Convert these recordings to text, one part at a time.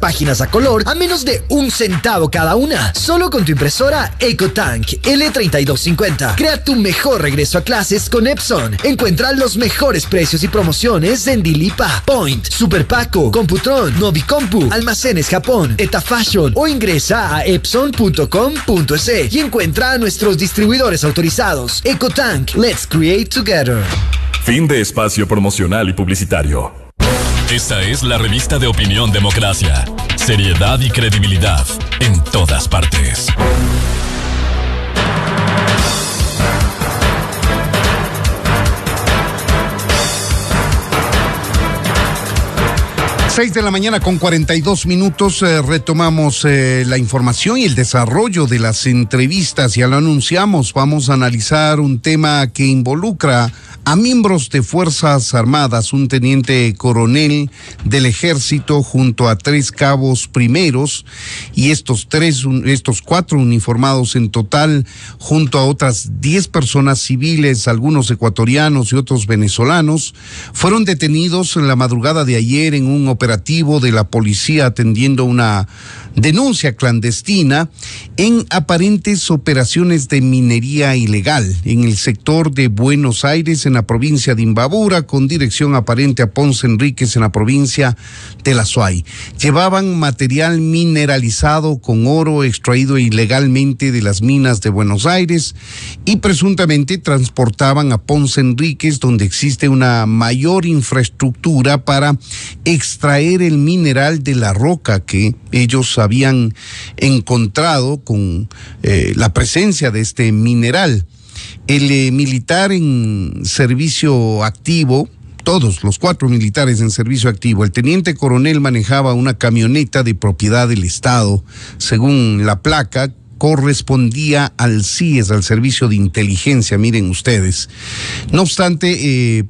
páginas a color a menos de 1 centavo cada una. Solo con tu impresora EcoTank L3250. Crea tu mejor regreso a clases con Epson. Encuentra los mejores precios y promociones en Dilipa, Point, Superpaco, Computron, Novicompu, Almacenes Japón, Etafashion o ingresa a epson.com.es y encuentra a nuestros distribuidores autorizados. EcoTank, let's create together. Fin de espacio promocional y publicitario. Esta es la revista de Opinión Democracia. Seriedad y credibilidad en todas partes. Seis de la mañana con 42 minutos, retomamos la información y el desarrollo de las entrevistas. Ya lo anunciamos, vamos a analizar un tema que involucra a miembros de Fuerzas Armadas, un teniente coronel del Ejército junto a 3 cabos primeros y estos 4 uniformados en total, junto a otras 10 personas civiles, algunos ecuatorianos y otros venezolanos, fueron detenidos en la madrugada de ayer en un operativo de la policía atendiendo una denuncia clandestina en aparentes operaciones de minería ilegal en el sector de Buenos Aires, en la provincia de Imbabura, con dirección aparente a Ponce Enríquez, en la provincia de La Suay. Llevaban material mineralizado con oro extraído ilegalmente de las minas de Buenos Aires y presuntamente transportaban a Ponce Enríquez, donde existe una mayor infraestructura para extraer el mineral de la roca que ellos habían encontrado con la presencia de este mineral. El militar en servicio activo, todos los 4 militares en servicio activo, el teniente coronel manejaba una camioneta de propiedad del Estado. Según la placa, correspondía al CIES, al Servicio de Inteligencia, miren ustedes. No obstante,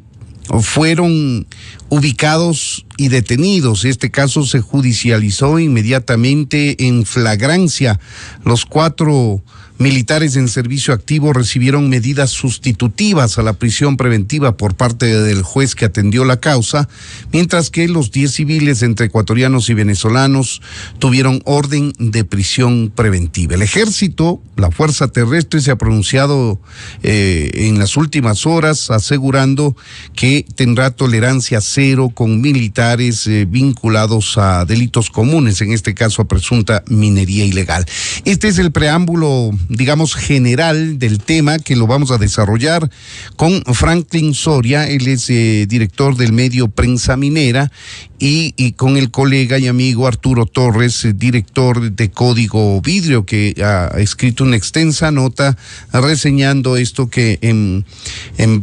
fueron ubicados y detenidos. Este caso se judicializó inmediatamente en flagrancia. Los 4 militares en servicio activo recibieron medidas sustitutivas a la prisión preventiva por parte del juez que atendió la causa, mientras que los 10 civiles entre ecuatorianos y venezolanos tuvieron orden de prisión preventiva. El Ejército, la Fuerza Terrestre, se ha pronunciado en las últimas horas asegurando que tendrá tolerancia cero con militares vinculados a delitos comunes, en este caso a presunta minería ilegal. Este es el preámbulo, digamos, general del tema, que lo vamos a desarrollar con Franklin Soria. Él es director del medio Prensa Minera, y con el colega y amigo Arturo Torres, director de Código Vidrio, que ha escrito una extensa nota reseñando esto que en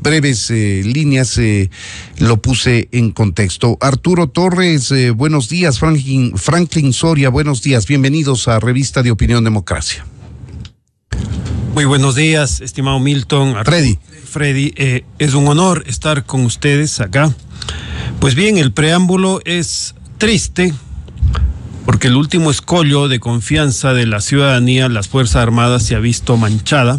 breves líneas lo puse en contexto. Arturo Torres, buenos días. Franklin Soria, buenos días. Bienvenidos a Revista de Opinión Democracia. Muy buenos días, estimado Milton. Freddy, es un honor estar con ustedes acá. Pues bien, el preámbulo es triste porque el último escollo de confianza de la ciudadanía, las Fuerzas Armadas, se ha visto manchada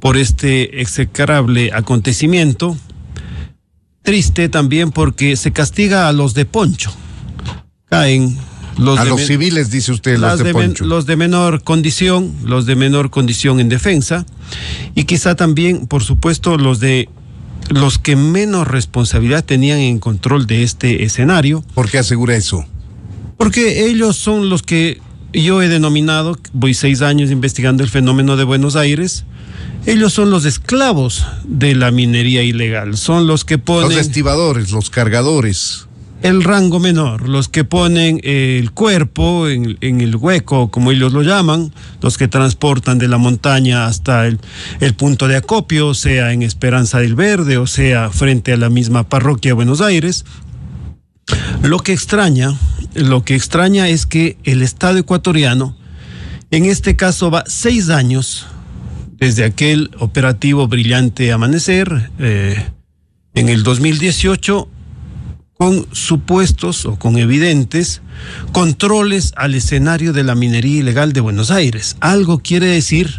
por este execrable acontecimiento. Triste también porque se castiga a los de poncho. Caen los civiles, dice usted, los de poncho. Los de menor condición en defensa, y quizá también, por supuesto, los que menos responsabilidad tenían en control de este escenario. ¿Por qué asegura eso? Porque ellos son los que yo he denominado, voy 6 años investigando el fenómeno de Buenos Aires, ellos son los esclavos de la minería ilegal, son los que ponen... Los estibadores, los cargadores. El rango menor, los que ponen el cuerpo en el hueco, como ellos lo llaman, los que transportan de la montaña hasta el punto de acopio, sea en Esperanza del Verde o sea frente a la misma parroquia de Buenos Aires. Lo que extraña es que el Estado ecuatoriano, en este caso, va 6 años desde aquel operativo Brillante Amanecer, en el 2018, con supuestos o con evidentes controles al escenario de la minería ilegal de Buenos Aires. Algo quiere decir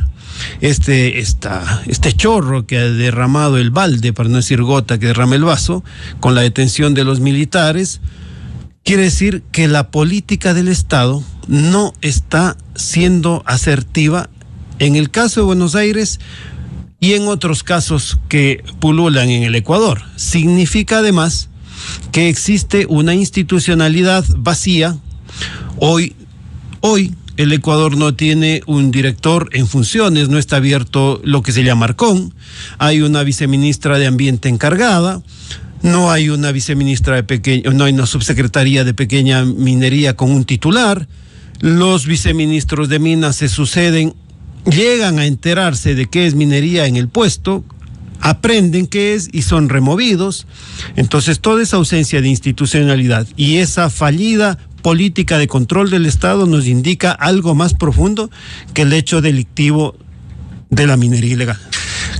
este chorro que ha derramado el balde, para no decir gota que derrama el vaso, con la detención de los militares, quiere decir que la política del Estado no está siendo asertiva en el caso de Buenos Aires y en otros casos que pululan en el Ecuador. Significa además que existe una institucionalidad vacía. Hoy el Ecuador no tiene un director en funciones, no está abierto lo que se llama Arcón, hay una viceministra de Ambiente encargada, no hay una viceministra no hay una subsecretaría de pequeña minería con un titular, los viceministros de minas se suceden, llegan a enterarse de qué es minería en el puesto, aprenden qué es y son removidos. Entonces toda esa ausencia de institucionalidad y esa fallida política de control del Estado nos indica algo más profundo que el hecho delictivo de la minería ilegal.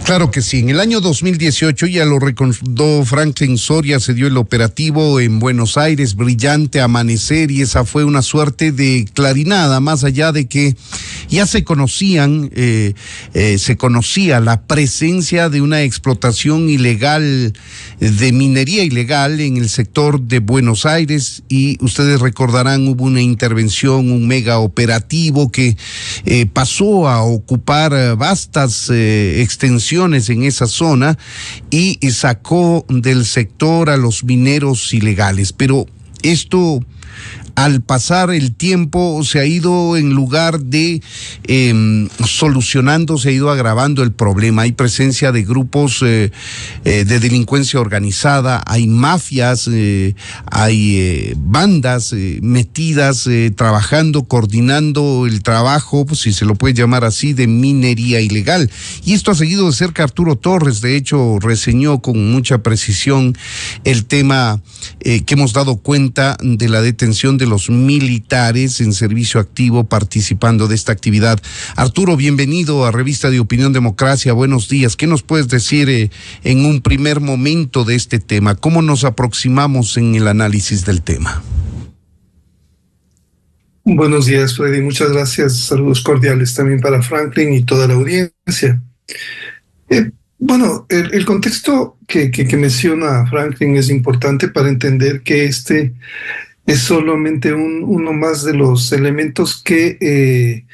Claro que sí. En el año 2018, ya lo recordó Franklin Soria, se dio el operativo en Buenos Aires, brillante amanecer, y esa fue una suerte de clarinada, más allá de que ya se conocía la presencia de una explotación ilegal, de minería ilegal en el sector de Buenos Aires, y ustedes recordarán, hubo una intervención, un mega operativo que pasó a ocupar vastas extensiones en esa zona y sacó del sector a los mineros ilegales. Pero esto, al pasar el tiempo, se ha ido, en lugar de solucionando, se ha ido agravando el problema. Hay presencia de grupos de delincuencia organizada, hay mafias, hay bandas metidas, trabajando, coordinando el trabajo, pues, si se lo puede llamar así, de minería ilegal. Y esto ha seguido de cerca Arturo Torres. De hecho, reseñó con mucha precisión el tema que hemos dado cuenta de la detención de los militares en servicio activo participando de esta actividad. Arturo, bienvenido a Revista de Opinión Democracia. Buenos días. ¿Qué nos puedes decir en un primer momento de este tema? ¿Cómo nos aproximamos en el análisis del tema? Buenos días, Freddy. Muchas gracias. Saludos cordiales también para Franklin y toda la audiencia. Bueno, el contexto que menciona Franklin es importante para entender que este es solamente uno más de los elementos que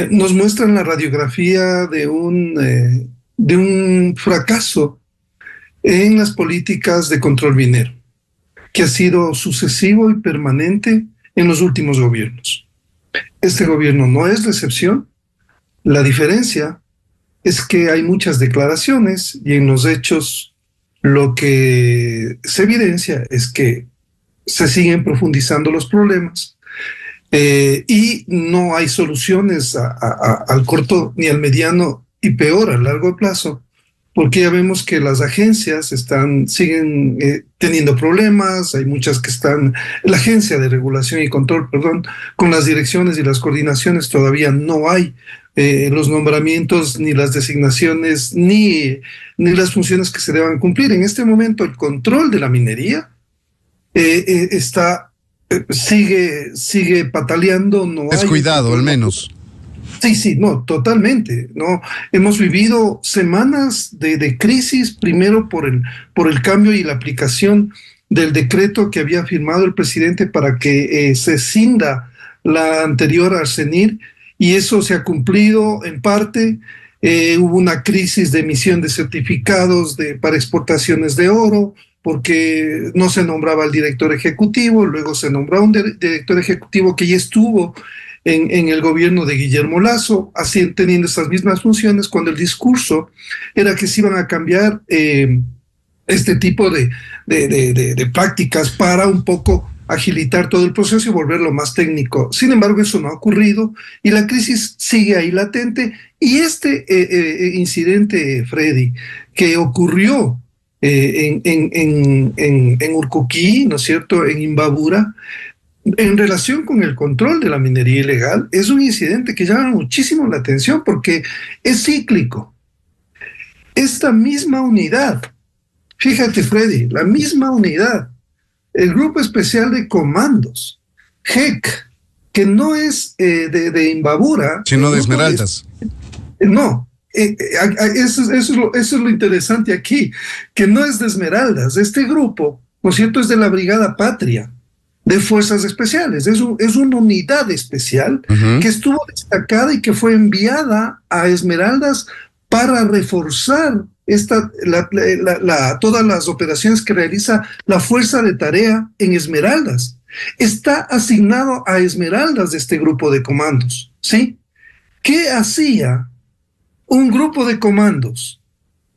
nos muestran la radiografía de un fracaso en las políticas de control minero, que ha sido sucesivo y permanente en los últimos gobiernos. Este gobierno no es la excepción. La diferencia es que hay muchas declaraciones y en los hechos lo que se evidencia es que se siguen profundizando los problemas y no hay soluciones al corto ni al mediano y peor al largo plazo, porque ya vemos que las agencias siguen teniendo problemas. Hay muchas que la Agencia de Regulación y Control, con las direcciones y las coordinaciones todavía no hay los nombramientos, ni las designaciones, ni las funciones que se deban cumplir. En este momento el control de la minería sigue pataleando, no descuidado al menos. Sí, no, totalmente. No, hemos vivido semanas de crisis, primero por el cambio y la aplicación del decreto que había firmado el presidente para que se cinda la anterior Arsenir, y eso se ha cumplido en parte. Hubo una crisis de emisión de certificados para exportaciones de oro, porque no se nombraba al director ejecutivo. Luego se nombró un director ejecutivo que ya estuvo en el gobierno de Guillermo Lasso, así teniendo esas mismas funciones, cuando el discurso era que se iban a cambiar este tipo de prácticas para un poco agilitar todo el proceso y volverlo más técnico. Sin embargo, eso no ha ocurrido y la crisis sigue ahí latente. Y este incidente, Freddy, que ocurrió en Urcuquí, ¿no es cierto?, en Imbabura, en relación con el control de la minería ilegal, es un incidente que llama muchísimo la atención porque es cíclico. Esta misma unidad, fíjate, Freddy, la misma unidad, el Grupo Especial de Comandos, GEC, que no es de Imbabura, sino de Esmeraldas. No. Eso es lo interesante aquí, que no es de Esmeraldas. Este grupo, por cierto, es de la Brigada Patria, de Fuerzas Especiales. Es una unidad especial que estuvo destacada y que fue enviada a Esmeraldas para reforzar todas las operaciones que realiza la Fuerza de Tarea en Esmeraldas. Está asignado a Esmeraldas de este grupo de comandos, ¿sí? ¿Qué hacía un grupo de comandos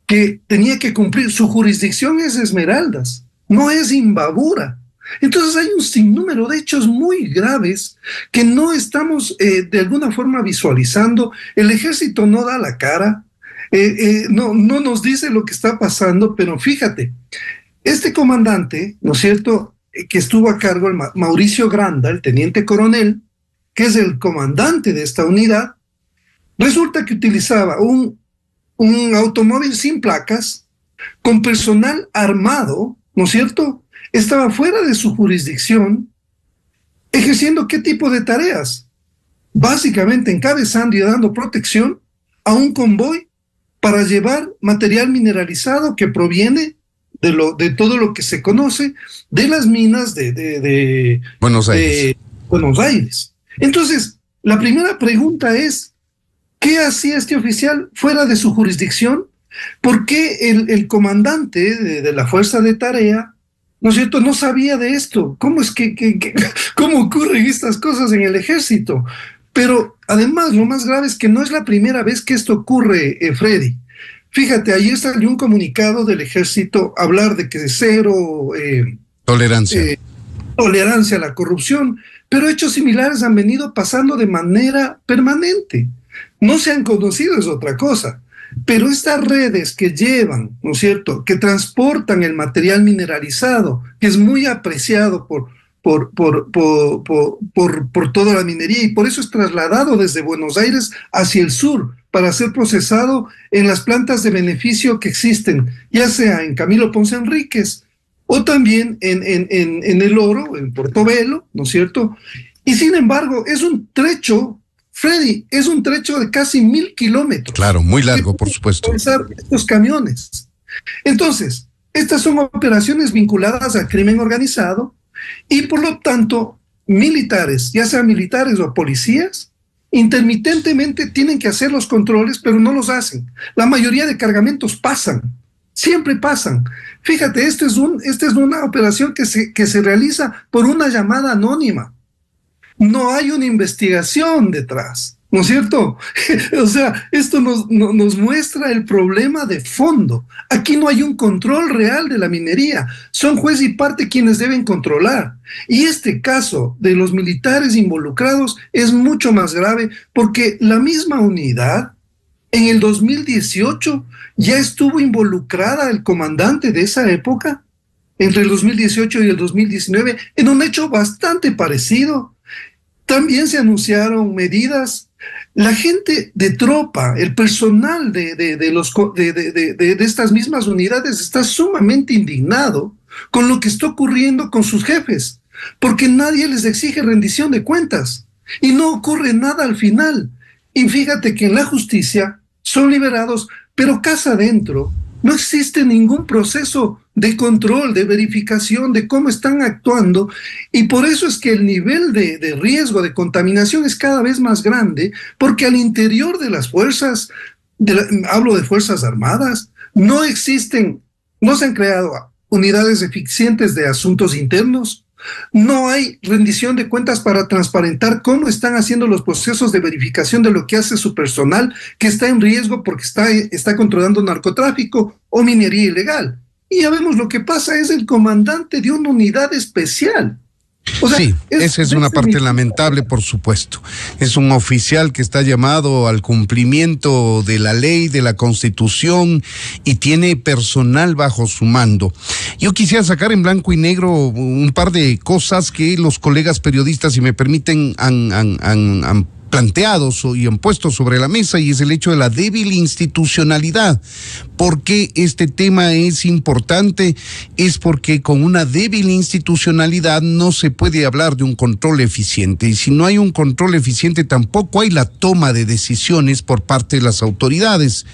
que tenía que cumplir? Su jurisdicción es Esmeraldas, no es Imbabura. Entonces hay un sinnúmero de hechos muy graves que no estamos de alguna forma visualizando. El ejército no da la cara, no nos dice lo que está pasando, pero fíjate, este comandante, ¿no es cierto?, que estuvo a cargo, Mauricio Granda, el teniente coronel, que es el comandante de esta unidad, resulta que utilizaba un automóvil sin placas, con personal armado, ¿no es cierto?, estaba fuera de su jurisdicción, ejerciendo ¿qué tipo de tareas? Básicamente encabezando y dando protección a un convoy para llevar material mineralizado que proviene de todo lo que se conoce de las minas de Buenos Aires. Buenos Aires. Entonces, la primera pregunta es, ¿qué hacía este oficial fuera de su jurisdicción? ¿Por qué el comandante de la Fuerza de Tarea, ¿no es cierto?, no sabía de esto? ¿Cómo es cómo ocurren estas cosas en el ejército? Pero además, lo más grave es que no es la primera vez que esto ocurre, Freddy. Fíjate, ayer salió un comunicado del ejército a hablar de que cero tolerancia a la corrupción, pero hechos similares han venido pasando de manera permanente. No se han conocido, es otra cosa. Pero estas redes que llevan, ¿no es cierto?, que transportan el material mineralizado, que es muy apreciado por toda la minería, y por eso es trasladado desde Buenos Aires hacia el sur para ser procesado en las plantas de beneficio que existen, ya sea en Camilo Ponce Enríquez o también en El Oro, en Portobelo, ¿no es cierto? Y sin embargo, es un trecho, Freddy, es un trecho de casi 1,000 kilómetros. Claro, muy largo, por supuesto. Estos camiones. Entonces, estas son operaciones vinculadas al crimen organizado y por lo tanto, militares, ya sean militares o policías, intermitentemente tienen que hacer los controles, pero no los hacen. La mayoría de cargamentos pasan, siempre pasan. Fíjate, esta es una operación que se realiza por una llamada anónima. No hay una investigación detrás, ¿no es cierto? O sea, esto nos muestra el problema de fondo. Aquí no hay un control real de la minería. Son juez y parte quienes deben controlar. Y este caso de los militares involucrados es mucho más grave porque la misma unidad en el 2018 ya estuvo involucrada el comandante de esa época, entre el 2018 y el 2019, en un hecho bastante parecido. También se anunciaron medidas. La gente de tropa, el personal de estas mismas unidades está sumamente indignado con lo que está ocurriendo con sus jefes, porque nadie les exige rendición de cuentas y no ocurre nada al final. Y fíjate que en la justicia son liberados, pero casa adentro no existe ningún proceso de control, de verificación de cómo están actuando, y por eso es que el nivel de riesgo de contaminación es cada vez más grande, porque al interior de las fuerzas, hablo de Fuerzas Armadas, no se han creado unidades eficientes de asuntos internos, no hay rendición de cuentas para transparentar cómo están haciendo los procesos de verificación de lo que hace su personal, que está en riesgo porque está controlando narcotráfico o minería ilegal. Y ya vemos lo que pasa, es el comandante de una unidad especial. O sea, sí, esa es una parte lamentable, por supuesto. Es un oficial que está llamado al cumplimiento de la ley, de la Constitución, y tiene personal bajo su mando. Yo quisiera sacar en blanco y negro un par de cosas que los colegas periodistas, si me permiten, han planteados y han puesto sobre la mesa, y es el hecho de la débil institucionalidad. ¿Por qué este tema es importante? Es porque con una débil institucionalidad no se puede hablar de un control eficiente, y si no hay un control eficiente tampoco hay la toma de decisiones por parte de las autoridades.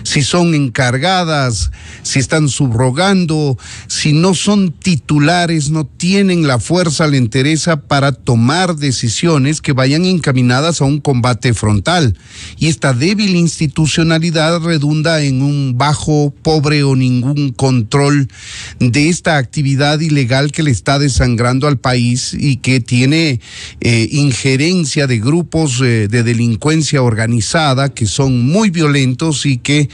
si son encargadas, si están subrogando, si no son titulares, no tienen la fuerza, la entereza para tomar decisiones que vayan encaminadas a un combate frontal. Y esta débil institucionalidad redunda en un bajo, pobre o ningún control de esta actividad ilegal que le está desangrando al país y que tiene injerencia de grupos de delincuencia organizada que son muy violentos y que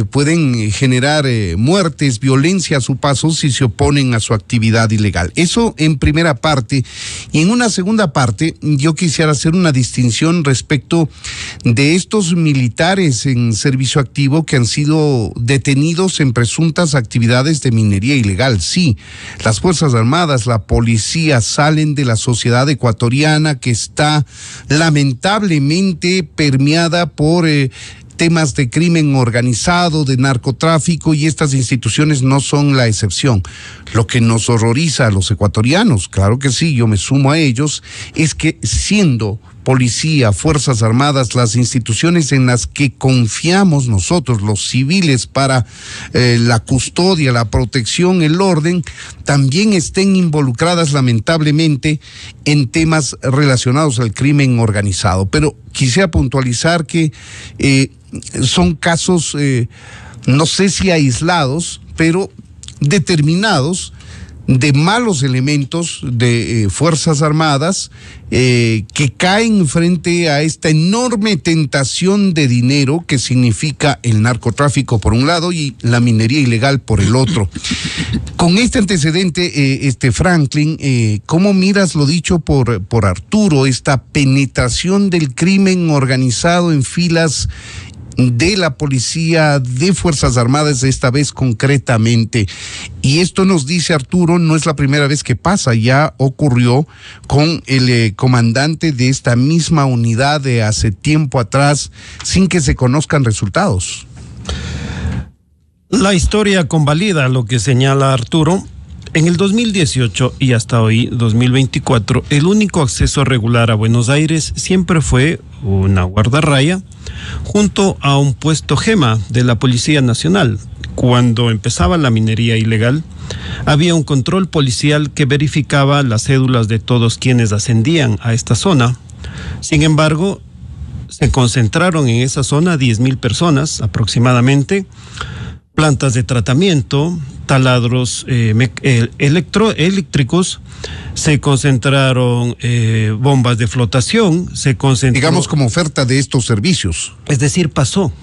pueden generar muertes, violencia a su paso si se oponen a su actividad ilegal. Eso en primera parte. Y en una segunda parte, yo quisiera hacer una distinción respecto de estos militares en servicio activo que han sido detenidos en presuntas actividades de minería ilegal. Sí, las Fuerzas Armadas, la policía salen de la sociedad ecuatoriana que está lamentablemente permeada por temas de crimen organizado, de narcotráfico, y estas instituciones no son la excepción. Lo que nos horroriza a los ecuatorianos, claro que sí, yo me sumo a ellos, es que siendo policía, Fuerzas Armadas, las instituciones en las que confiamos nosotros, los civiles, para la custodia, la protección, el orden, también estén involucradas lamentablemente en temas relacionados al crimen organizado. Pero quisiera puntualizar que son casos, no sé si aislados, pero determinados, de malos elementos de Fuerzas Armadas que caen frente a esta enorme tentación de dinero que significa el narcotráfico por un lado y la minería ilegal por el otro. Con este antecedente, Franklin, ¿cómo miras lo dicho por Arturo, esta penetración del crimen organizado en filas de la policía, de Fuerzas Armadas, esta vez concretamente? Y esto nos dice Arturo, no es la primera vez que pasa, ya ocurrió con el comandante de esta misma unidad de hace tiempo atrás, sin que se conozcan resultados. La historia convalida lo que señala Arturo. En el 2018 y hasta hoy, 2024, el único acceso regular a Buenos Aires siempre fue una guardarraya junto a un puesto gema de la Policía Nacional. Cuando empezaba la minería ilegal, había un control policial que verificaba las cédulas de todos quienes ascendían a esta zona. Sin embargo, se concentraron en esa zona 10.000 personas aproximadamente, plantas de tratamiento, taladros eléctricos, se concentraron bombas de flotación, se concentró... Digamos como oferta de estos servicios. Es decir, pasó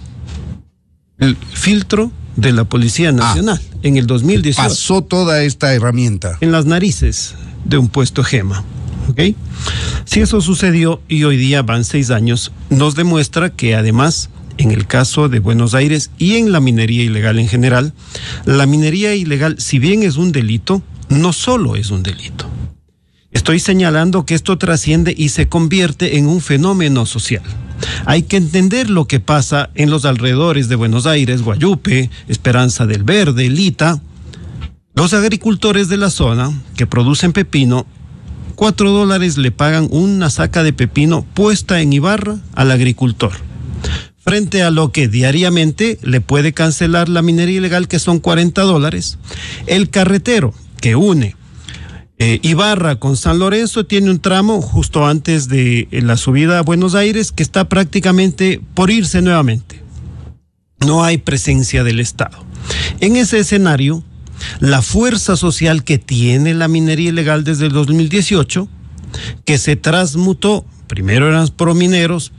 el filtro de la Policía Nacional en el 2018. Pasó toda esta herramienta en las narices de un puesto gema. ¿Ok? Si eso sucedió y hoy día van 6 años, nos demuestra que además, en el caso de Buenos Aires y en la minería ilegal en general, la minería ilegal, si bien es un delito, no solo es un delito. Estoy señalando que esto trasciende y se convierte en un fenómeno social. Hay que entender lo que pasa en los alrededores de Buenos Aires, Guayupe, Esperanza del Verde, Lita. Los agricultores de la zona que producen pepino, $4 le pagan una saca de pepino puesta en Ibarra al agricultor, frente a lo que diariamente le puede cancelar la minería ilegal, que son $40. El carretero que une Ibarra con San Lorenzo tiene un tramo justo antes de la subida a Buenos Aires que está prácticamente por irse nuevamente. No hay presencia del Estado. En ese escenario, la fuerza social que tiene la minería ilegal desde el 2018, que se transmutó, primero eran promineros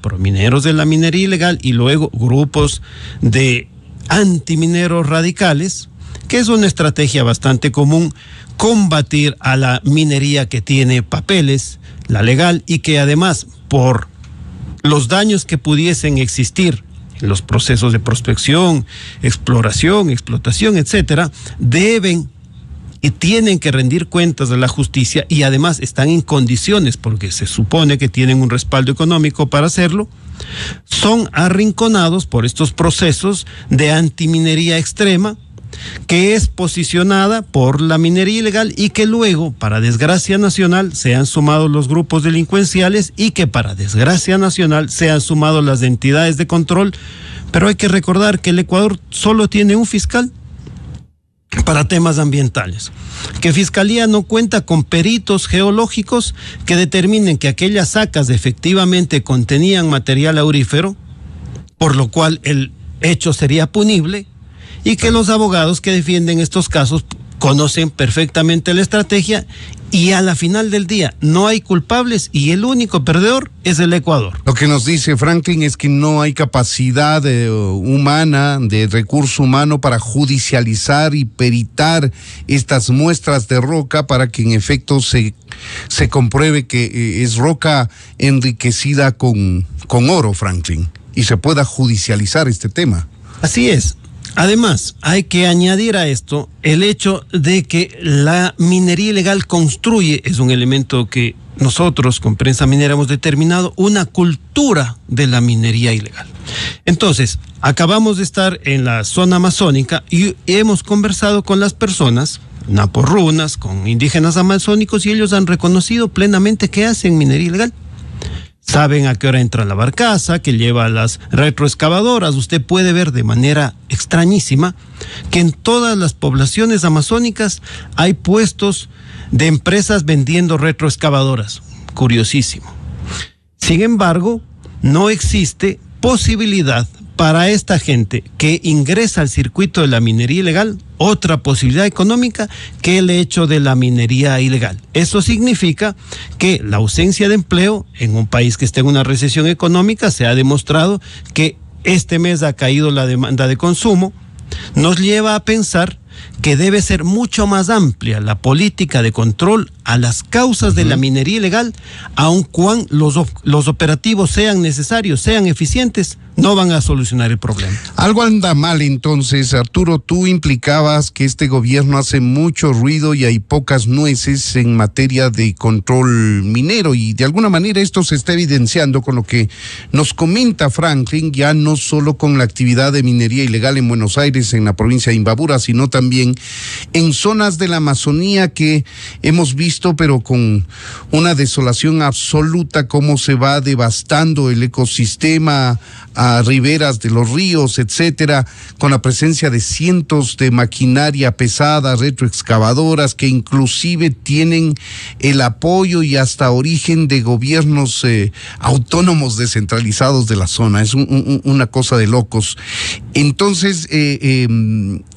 de la minería ilegal y luego grupos de antimineros radicales, que es una estrategia bastante común, combatir a la minería que tiene papeles, la legal, y que además, por los daños que pudiesen existir en los procesos de prospección, exploración, explotación, etcétera, deben y tienen que rendir cuentas de la justicia, y además están en condiciones, porque se supone que tienen un respaldo económico para hacerlo, son arrinconados por estos procesos de antiminería extrema que es posicionada por la minería ilegal y que luego, para desgracia nacional, se han sumado los grupos delincuenciales y que para desgracia nacional se han sumado las entidades de control. Pero hay que recordar que el Ecuador solo tiene un fiscal para temas ambientales, que Fiscalía no cuenta con peritos geológicos que determinen que aquellas sacas efectivamente contenían material aurífero, por lo cual el hecho sería punible, y que los abogados que defienden estos casos conocen perfectamente la estrategia y a la final del día no hay culpables y el único perdedor es el Ecuador. Lo que nos dice Franklin es que no hay capacidad humana, de recurso humano para judicializar y peritar estas muestras de roca para que en efecto se compruebe que es roca enriquecida con oro, Franklin, y se pueda judicializar este tema. Así es. Además, hay que añadir a esto el hecho de que la minería ilegal construye, es un elemento que nosotros con Prensa Minera hemos determinado, una cultura de la minería ilegal. Entonces, acabamos de estar en la zona amazónica y hemos conversado con las personas, naporrunas, con indígenas amazónicos, y ellos han reconocido plenamente que hacen minería ilegal. Saben a qué hora entra la barcaza, que lleva las retroexcavadoras. Usted puede ver de manera extrañísima que en todas las poblaciones amazónicas hay puestos de empresas vendiendo retroexcavadoras. Curiosísimo. Sin embargo, no existe posibilidad para esta gente que ingresa al circuito de la minería ilegal otra posibilidad económica que el hecho de la minería ilegal. Eso significa que la ausencia de empleo en un país que esté en una recesión económica, se ha demostrado que este mes ha caído la demanda de consumo, nos lleva a pensar que debe ser mucho más amplia la política de control a las causas de la minería ilegal, aun cuando los operativos sean necesarios, sean eficientes, no van a solucionar el problema. Algo anda mal entonces, Arturo. Tú implicabas que este gobierno hace mucho ruido y hay pocas nueces en materia de control minero, y de alguna manera esto se está evidenciando con lo que nos comenta Franklin, ya no solo con la actividad de minería ilegal en Buenos Aires, en la provincia de Imbabura, sino también en zonas de la Amazonía que hemos visto, pero con una desolación absoluta, cómo se va devastando el ecosistema a riberas de los ríos, etcétera, con la presencia de cientos de maquinaria pesada, retroexcavadoras, que inclusive tienen el apoyo y hasta origen de gobiernos autónomos descentralizados de la zona. Es una cosa de locos. Entonces,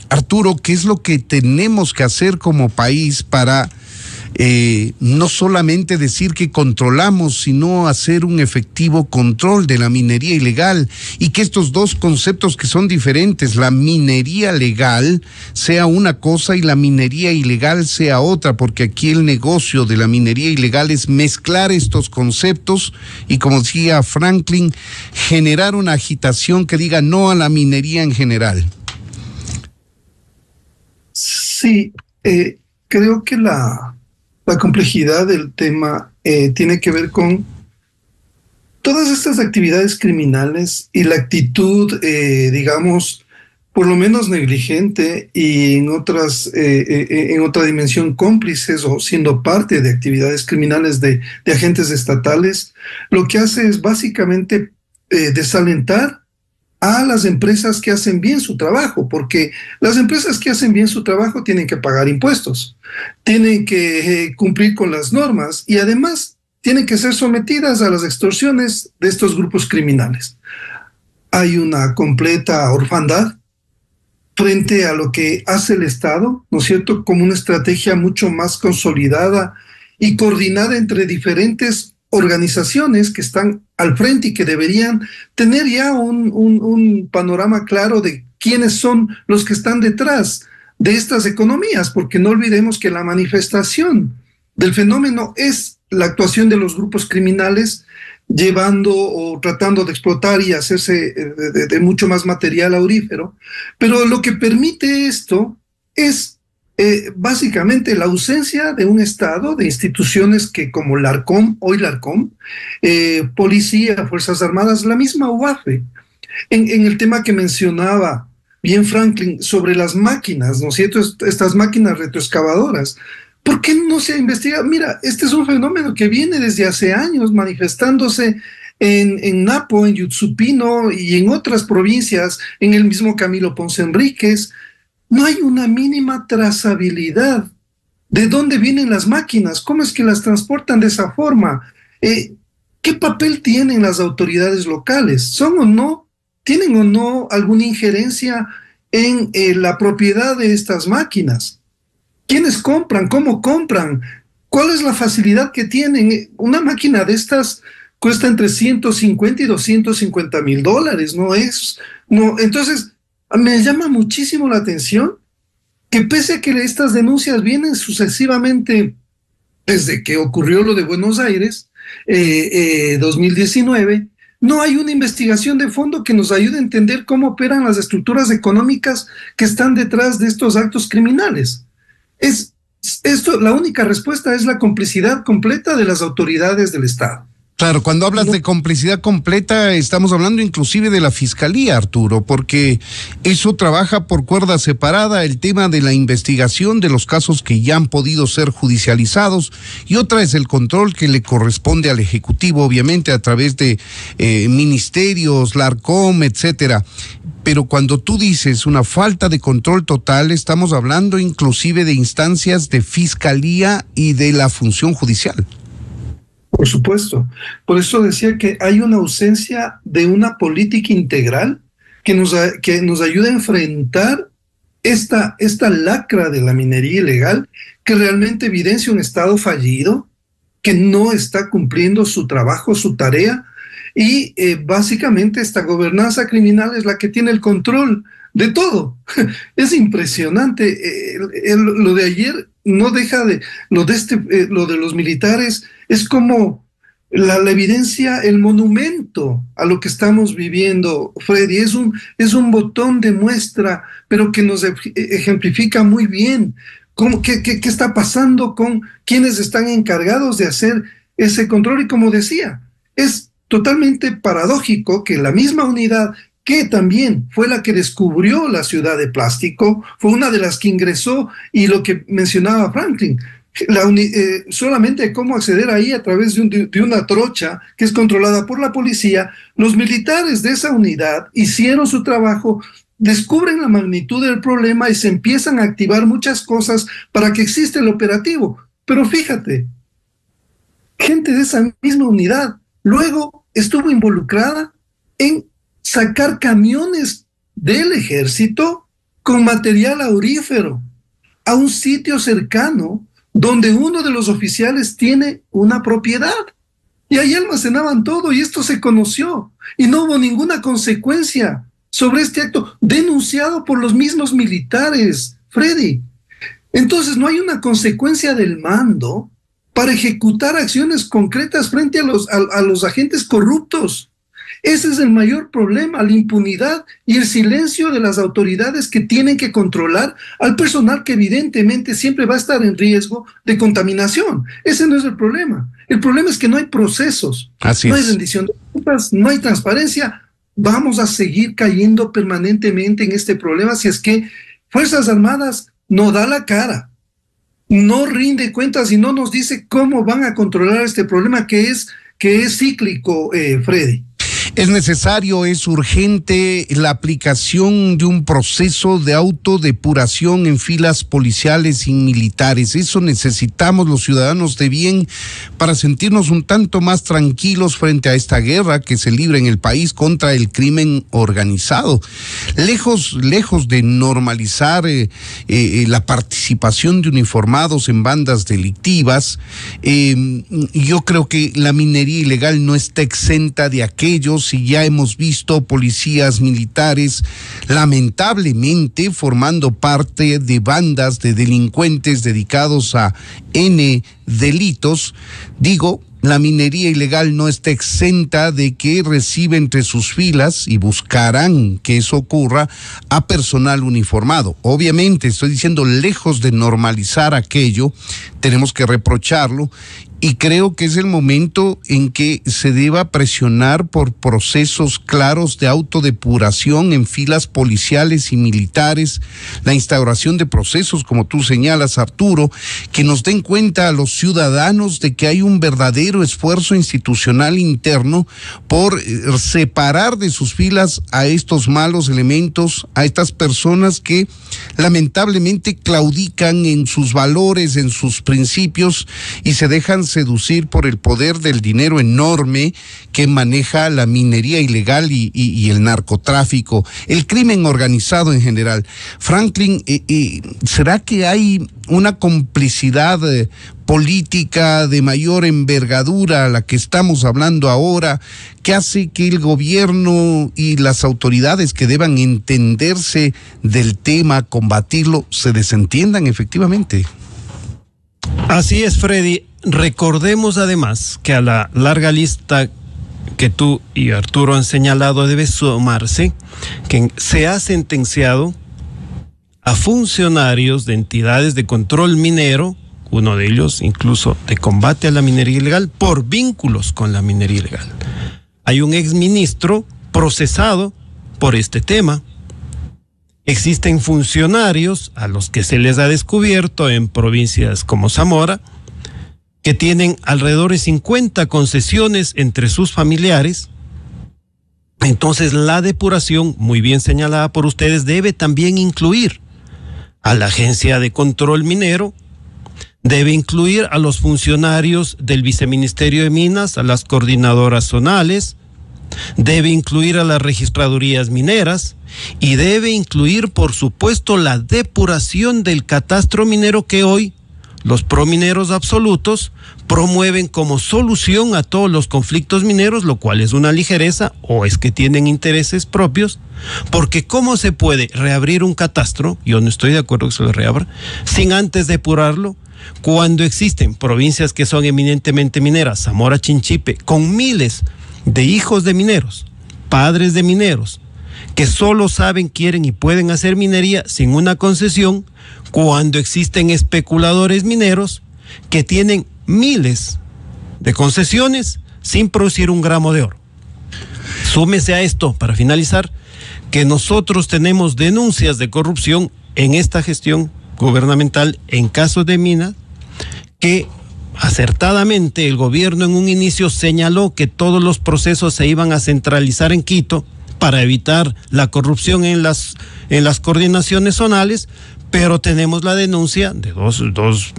Arturo, ¿qué es lo que tenemos que hacer como país para no solamente decir que controlamos, sino hacer un efectivo control de la minería ilegal, y que estos dos conceptos que son diferentes, la minería legal sea una cosa y la minería ilegal sea otra, porque aquí el negocio de la minería ilegal es mezclar estos conceptos y, como decía Franklin, generar una agitación que diga no a la minería en general. Sí, creo que la complejidad del tema tiene que ver con todas estas actividades criminales y la actitud, digamos, por lo menos negligente, y en otra dimensión cómplices o siendo parte de actividades criminales de agentes estatales. Lo que hace es básicamente desalentar a las empresas que hacen bien su trabajo, porque las empresas que hacen bien su trabajo tienen que pagar impuestos, tienen que cumplir con las normas y además tienen que ser sometidas a las extorsiones de estos grupos criminales. Hay una completa orfandad frente a lo que hace el Estado, ¿no es cierto?, como una estrategia mucho más consolidada y coordinada entre diferentes organizaciones que están al frente y que deberían tener ya un panorama claro de quiénes son los que están detrás de estas economías, porque no olvidemos que la manifestación del fenómeno es la actuación de los grupos criminales llevando o tratando de explotar y hacerse de mucho más material aurífero, pero lo que permite esto es básicamente la ausencia de un Estado, de instituciones que como la ARCOM, hoy la ARCOM, policía, Fuerzas Armadas, la misma UAFE. En el tema que mencionaba bien Franklin, sobre las máquinas, ¿no es cierto? Estas máquinas retroexcavadoras. ¿Por qué no se ha investigado? Mira, este es un fenómeno que viene desde hace años manifestándose en Napo, en Yutsupino y en otras provincias, en el mismo Camilo Ponce Enríquez. No hay una mínima trazabilidad de dónde vienen las máquinas, cómo es que las transportan de esa forma, qué papel tienen las autoridades locales, tienen o no alguna injerencia en la propiedad de estas máquinas. ¿Quiénes compran? ¿Cómo compran? ¿Cuál es la facilidad que tienen? Una máquina de estas cuesta entre 150 y 250 mil dólares, no, entonces me llama muchísimo la atención que pese a que estas denuncias vienen sucesivamente desde que ocurrió lo de Buenos Aires, 2019, no hay una investigación de fondo que nos ayude a entender cómo operan las estructuras económicas que están detrás de estos actos criminales. La única respuesta es la complicidad completa de las autoridades del Estado. Claro, cuando hablas de complicidad completa, estamos hablando inclusive de la Fiscalía, Arturo, porque eso trabaja por cuerda separada, el tema de la investigación de los casos que ya han podido ser judicializados, y otra es el control que le corresponde al Ejecutivo, obviamente, a través de ministerios, la ARCOM, etcétera. Pero cuando tú dices una falta de control total, estamos hablando inclusive de instancias de Fiscalía y de la función judicial. Por supuesto. Por eso decía que hay una ausencia de una política integral que nos ayude a enfrentar esta lacra de la minería ilegal que realmente evidencia un Estado fallido, que no está cumpliendo su trabajo, su tarea, y básicamente esta gobernanza criminal es la que tiene el control de todo. Es impresionante. Lo de ayer no deja de... Lo de los militares es como la evidencia, el monumento a lo que estamos viviendo, Freddy. Es un botón de muestra, pero que nos ejemplifica muy bien qué está pasando con quienes están encargados de hacer ese control. Y como decía, es totalmente paradójico que la misma unidad que también fue la que descubrió la ciudad de plástico, fue una de las que ingresó, y lo que mencionaba Franklin, solamente cómo acceder ahí a través de una trocha que es controlada por la policía. Los militares de esa unidad hicieron su trabajo, descubren la magnitud del problema y se empiezan a activar muchas cosas para que exista el operativo. Pero fíjate, gente de esa misma unidad luego estuvo involucrada en sacar camiones del ejército con material aurífero a un sitio cercano donde uno de los oficiales tiene una propiedad. Y ahí almacenaban todo, y esto se conoció, y no hubo ninguna consecuencia sobre este acto denunciado por los mismos militares, Freddy. Entonces no hay una consecuencia del mando para ejecutar acciones concretas frente a los agentes corruptos. Ese es el mayor problema, la impunidad y el silencio de las autoridades que tienen que controlar al personal que evidentemente siempre va a estar en riesgo de contaminación. Ese no es el problema. El problema es que no hay procesos, no hay rendición de cuentas, no hay transparencia. Vamos a seguir cayendo permanentemente en este problema si es que Fuerzas Armadas no da la cara, no rinde cuentas y no nos dice cómo van a controlar este problema que es cíclico, Freddy. Es necesario, es urgente la aplicación de un proceso de autodepuración en filas policiales y militares. Eso necesitamos los ciudadanos de bien para sentirnos un tanto más tranquilos frente a esta guerra que se libra en el país contra el crimen organizado. Lejos de normalizar la participación de uniformados en bandas delictivas, yo creo que la minería ilegal no está exenta de aquellos. Y ya hemos visto policías militares lamentablemente formando parte de bandas de delincuentes dedicados a N delitos. Digo, la minería ilegal no está exenta de que recibe entre sus filas, y buscarán que eso ocurra, a personal uniformado. Obviamente, estoy diciendo, lejos de normalizar aquello, tenemos que reprocharlo y creo que es el momento en que se deba presionar por procesos claros de autodepuración en filas policiales y militares, la instauración de procesos, como tú señalas, Arturo, que nos den cuenta a los ciudadanos de que hay un verdadero esfuerzo institucional interno por separar de sus filas a estos malos elementos, a estas personas que lamentablemente claudican en sus valores, en sus principios y se dejan seducir por el poder del dinero enorme que maneja la minería ilegal y el narcotráfico, el crimen organizado en general. Franklin, ¿será que hay una complicidad política de mayor envergadura a la que estamos hablando ahora, que hace que el gobierno y las autoridades que deban entenderse del tema, combatirlo, se desentiendan efectivamente? Así es, Freddy. Recordemos además que a la larga lista que tú y Arturo han señalado debe sumarse que se ha sentenciado a funcionarios de entidades de control minero, uno de ellos incluso de combate a la minería ilegal, por vínculos con la minería ilegal. Hay un exministro procesado por este tema. Existen funcionarios a los que se les ha descubierto en provincias como Zamora que tienen alrededor de 50 concesiones entre sus familiares. Entonces la depuración, muy bien señalada por ustedes, debe también incluir a la Agencia de Control Minero, debe incluir a los funcionarios del Viceministerio de Minas, a las coordinadoras zonales, debe incluir a las registradurías mineras y debe incluir, por supuesto, la depuración del catastro minero que hoy los promineros absolutos promueven como solución a todos los conflictos mineros, lo cual es una ligereza o es que tienen intereses propios, porque ¿cómo se puede reabrir un catastro? Yo no estoy de acuerdo que se lo reabra, sin antes depurarlo, cuando existen provincias que son eminentemente mineras, Zamora, Chinchipe, con miles de hijos de mineros, padres de mineros, que solo saben, quieren y pueden hacer minería sin una concesión, cuando existen especuladores mineros que tienen miles de concesiones sin producir un gramo de oro. Súmese a esto, para finalizar, que nosotros tenemos denuncias de corrupción en esta gestión gubernamental en casos de minas, que acertadamente el gobierno en un inicio señaló que todos los procesos se iban a centralizar en Quito para evitar la corrupción en las coordinaciones zonales, pero tenemos la denuncia de dos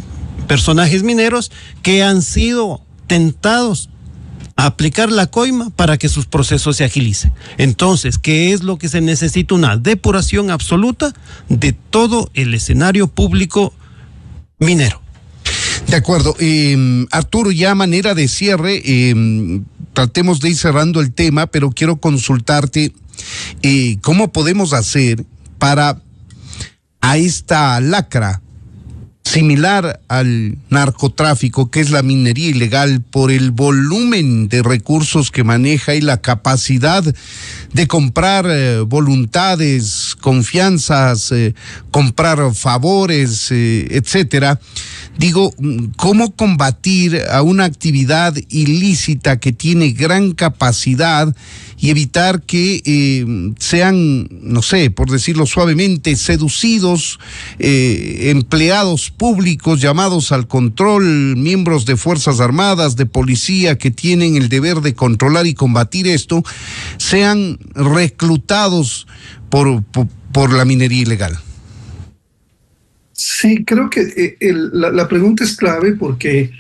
personajes mineros que han sido tentados a aplicar la coima para que sus procesos se agilicen. Entonces, ¿qué es lo que se necesita? Una depuración absoluta de todo el escenario público minero. De acuerdo. Arturo, ya a manera de cierre, tratemos de ir cerrando el tema, pero quiero consultarte cómo podemos hacer para a esta lacra similar al narcotráfico, que es la minería ilegal, por el volumen de recursos que maneja y la capacidad de comprar voluntades, confianzas, comprar favores, etcétera. Digo, ¿cómo combatir a una actividad ilícita que tiene gran capacidad y evitar que sean, no sé, por decirlo suavemente, seducidos empleados públicos llamados al control, miembros de Fuerzas Armadas, de policía, que tienen el deber de controlar y combatir esto, sean reclutados por la minería ilegal? Sí, creo que la pregunta es clave, porque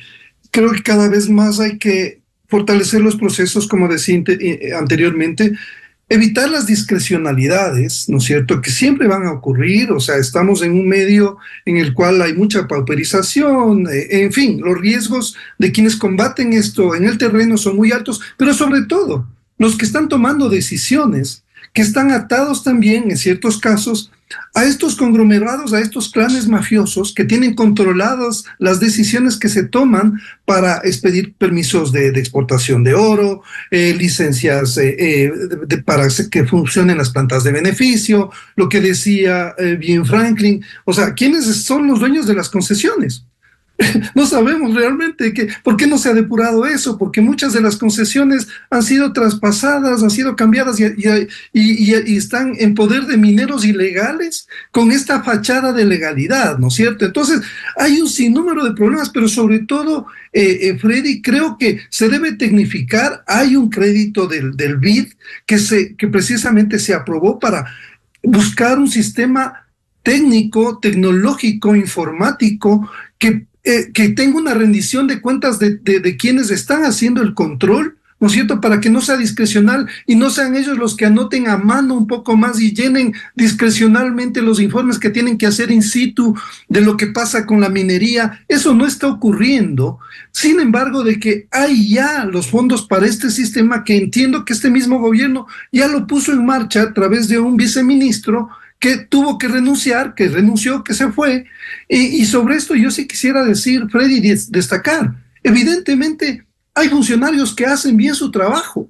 creo que cada vez más hay que fortalecer los procesos, como decía anteriormente, evitar las discrecionalidades, ¿no es cierto?, que siempre van a ocurrir. O sea, estamos en un medio en el cual hay mucha pauperización, en fin, los riesgos de quienes combaten esto en el terreno son muy altos, pero sobre todo los que están tomando decisiones, que están atados también en ciertos casos a estos conglomerados, a estos clanes mafiosos que tienen controladas las decisiones que se toman para expedir permisos de exportación de oro, licencias para que funcionen las plantas de beneficio, lo que decía bien Franklin. O sea, ¿quiénes son los dueños de las concesiones? No sabemos realmente por qué no se ha depurado eso, porque muchas de las concesiones han sido traspasadas, han sido cambiadas y están en poder de mineros ilegales con esta fachada de legalidad, ¿no es cierto? Entonces, hay un sinnúmero de problemas, pero sobre todo, Freddy, creo que se debe tecnificar. Hay un crédito del BID que precisamente se aprobó para buscar un sistema técnico, tecnológico, informático, que tenga una rendición de cuentas de quienes están haciendo el control, ¿no es cierto?, para que no sea discrecional y no sean ellos los que anoten a mano un poco más y llenen discrecionalmente los informes que tienen que hacer in situ de lo que pasa con la minería. Eso no está ocurriendo. Sin embargo, de que hay ya los fondos para este sistema, que entiendo que este mismo gobierno ya lo puso en marcha a través de un viceministro que tuvo que renunciar, que renunció, que se fue. Y sobre esto yo sí quisiera decir, Freddy, destacar, evidentemente hay funcionarios que hacen bien su trabajo,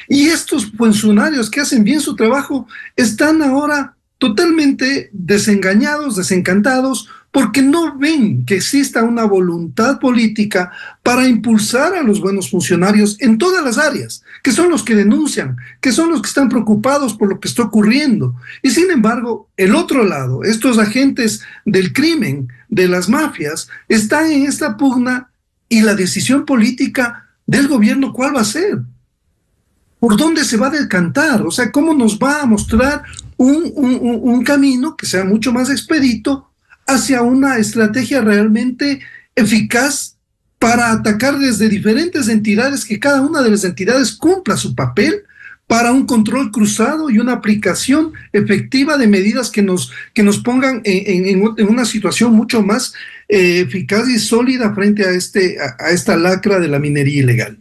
y estos funcionarios que hacen bien su trabajo están ahora totalmente desengañados, desencantados, porque no ven que exista una voluntad política para impulsar a los buenos funcionarios en todas las áreas, que son los que denuncian, que son los que están preocupados por lo que está ocurriendo. Y sin embargo, el otro lado, estos agentes del crimen, de las mafias, están en esta pugna, y la decisión política del gobierno, ¿cuál va a ser? ¿Por dónde se va a decantar? O sea, ¿cómo nos va a mostrar un camino que sea mucho más expedito hacia una estrategia realmente eficaz para atacar desde diferentes entidades, que cada una de las entidades cumpla su papel para un control cruzado y una aplicación efectiva de medidas que nos pongan en una situación mucho más eficaz y sólida frente a esta lacra de la minería ilegal?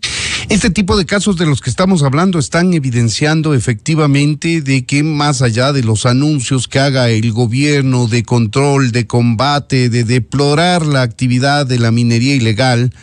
Este tipo de casos de los que estamos hablando están evidenciando efectivamente de que, más allá de los anuncios que haga el gobierno de control, de combate, de deplorar la actividad de la minería ilegal,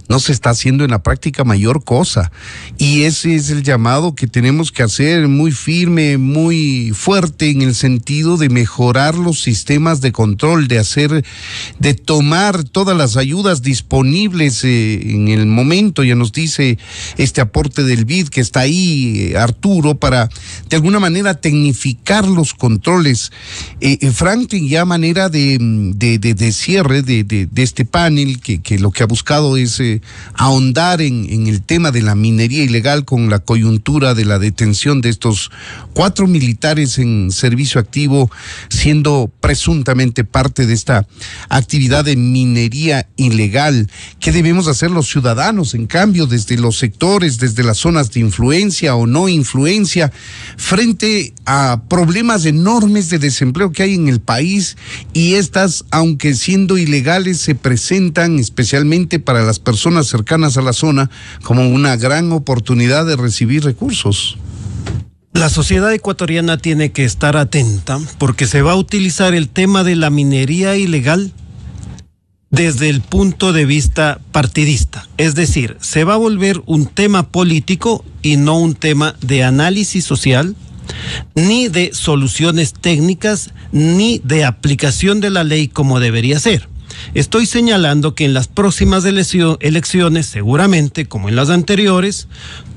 no se está haciendo en la práctica mayor cosa. Y ese es el llamado que tenemos que hacer muy firme, muy fuerte, en el sentido de mejorar los sistemas de control, de tomar todas las ayudas disponibles en el momento. Ya nos dice este aporte del BID que está ahí, Arturo, para de alguna manera tecnificar los controles. Franklin, ya manera de cierre de este panel, que lo que ha buscado es ahondar en el tema de la minería ilegal, con la coyuntura de la detención de estos 4 militares en servicio activo, siendo presuntamente parte de esta actividad de minería ilegal. ¿Qué debemos hacer los ciudadanos, en cambio, desde los sectores, desde las zonas de influencia o no influencia, frente a problemas enormes de desempleo que hay en el país? Y estas, aunque siendo ilegales, se presentan especialmente para las personas cercanas a la zona como una gran oportunidad de recibir recursos. La sociedad ecuatoriana tiene que estar atenta, porque se va a utilizar el tema de la minería ilegal desde el punto de vista partidista. Es decir, se va a volver un tema político y no un tema de análisis social, ni de soluciones técnicas, ni de aplicación de la ley como debería ser. Estoy señalando que en las próximas elecciones, seguramente, como en las anteriores,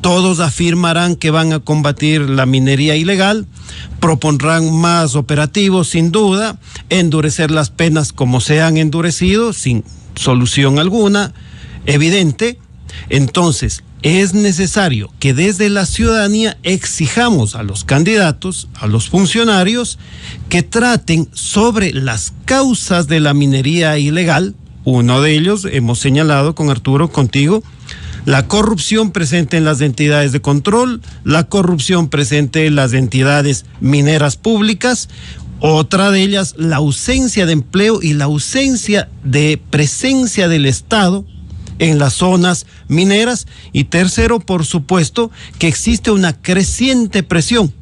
todos afirmarán que van a combatir la minería ilegal, propondrán más operativos, sin duda, endurecer las penas como se han endurecido, sin solución alguna, evidente. Entonces, es necesario que desde la ciudadanía exijamos a los candidatos, a los funcionarios, que traten sobre las causas de la minería ilegal. Uno de ellos, hemos señalado con Arturo, contigo, la corrupción presente en las entidades de control, la corrupción presente en las entidades mineras públicas. Otra de ellas, la ausencia de empleo y la ausencia de presencia del Estado en las zonas mineras. Y tercero, por supuesto, que existe una creciente presión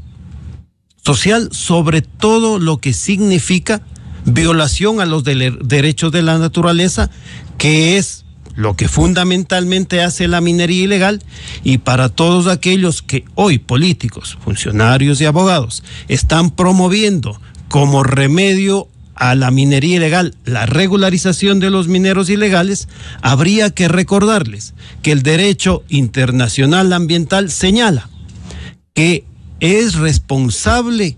social sobre todo lo que significa violación a los derechos de la naturaleza, que es lo que fundamentalmente hace la minería ilegal. Y para todos aquellos que hoy, políticos, funcionarios y abogados, están promoviendo como remedio a la minería ilegal, la regularización de los mineros ilegales, habría que recordarles que el derecho internacional ambiental señala que es responsable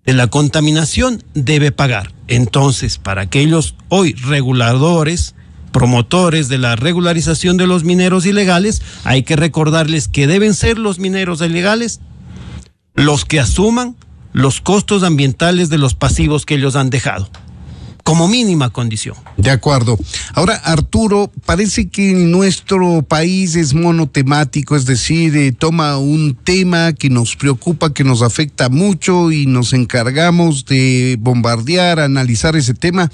de la contaminación, debe pagar. Entonces, para aquellos hoy reguladores, promotores de la regularización de los mineros ilegales, hay que recordarles que deben ser los mineros ilegales los que asuman los costos ambientales de los pasivos que ellos han dejado, como mínima condición. De acuerdo. Ahora, Arturo, parece que nuestro país es monotemático, es decir, toma un tema que nos preocupa, que nos afecta mucho y nos encargamos de bombardear, analizar ese tema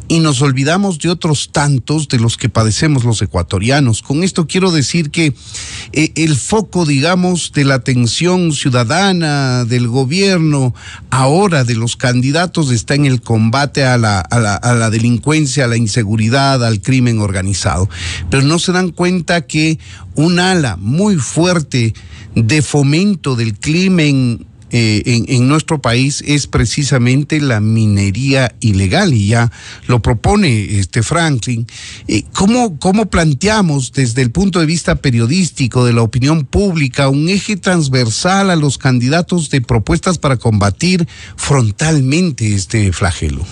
y nos olvidamos de otros tantos de los que padecemos los ecuatorianos. Con esto quiero decir que el foco, digamos, de la atención ciudadana, del gobierno, ahora de los candidatos, está en el combate a la delincuencia, a la inseguridad, al crimen organizado. Pero no se dan cuenta que un ala muy fuerte de fomento del crimen en nuestro país es precisamente la minería ilegal, y ya lo propone Franklin. ¿Cómo planteamos desde el punto de vista periodístico, de la opinión pública, un eje transversal a los candidatos de propuestas para combatir frontalmente este flagelo?